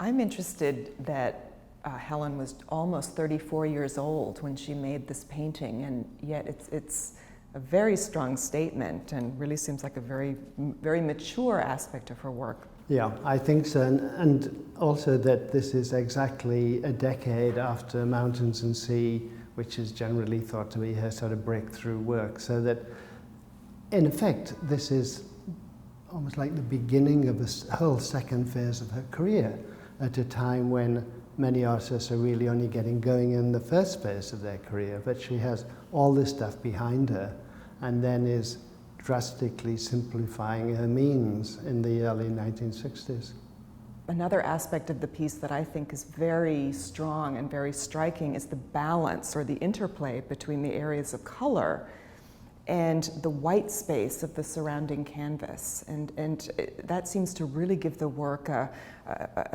I'm interested that Helen was almost 34 years old when she made this painting, and yet it's a very strong statement and really seems like a very, very mature aspect of her work. Yeah, I think so, and also that this is exactly a decade after Mountains and Sea, which is generally thought to be her sort of breakthrough work, so that in effect this is almost like the beginning of a whole second phase of her career, at a time when many artists are really only getting going in the first phase of their career, but she has all this stuff behind her and then is drastically simplifying her means in the early 1960s. Another aspect of the piece that I think is very strong and very striking is the balance or the interplay between the areas of color and the white space of the surrounding canvas. And that seems to really give the work a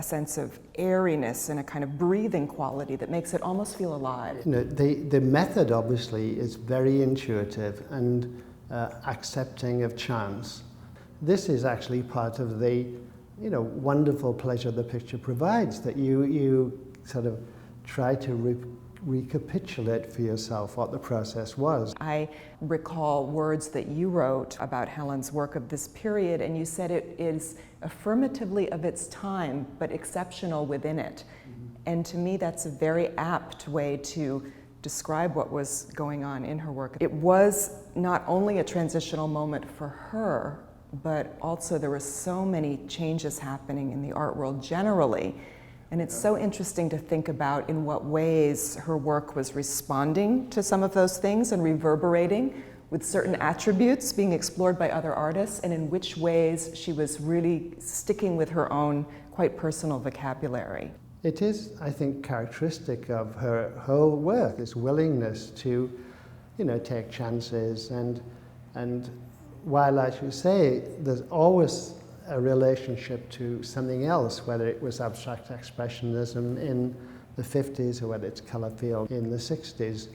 sense of airiness and a kind of breathing quality that makes it almost feel alive. You know, the method obviously is very intuitive and accepting of chance. This is actually part of the wonderful pleasure the picture provides, that you sort of try to recapitulate for yourself what the process was. I recall words that you wrote about Helen's work of this period, and you said it is affirmatively of its time, but exceptional within it. And to me, that's a very apt way to describe what was going on in her work. It was not only a transitional moment for her, but also there were so many changes happening in the art world generally. And it's so interesting to think about in what ways her work was responding to some of those things and reverberating with certain attributes being explored by other artists, and in which ways she was really sticking with her own quite personal vocabulary. It is, I think, characteristic of her whole work, this willingness to, take chances, and while, as you say, there's always a relationship to something else, whether it was abstract expressionism in the 50s or whether it's color field in the 60s.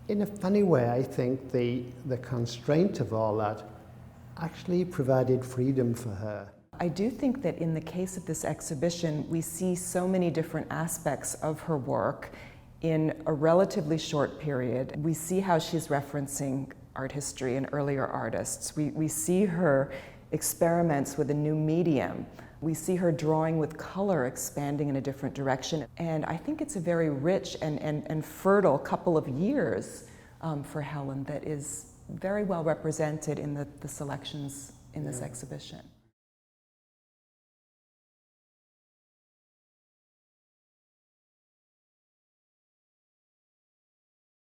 In a funny way, I think the constraint of all that actually provided freedom for her. I do think that in the case of this exhibition, we see so many different aspects of her work in a relatively short period. We see how she's referencing art history and earlier artists. We see her experiments with a new medium. We see her drawing with color expanding in a different direction. And I think it's a very rich and fertile couple of years for Helen that is very well represented in the selections in this exhibition.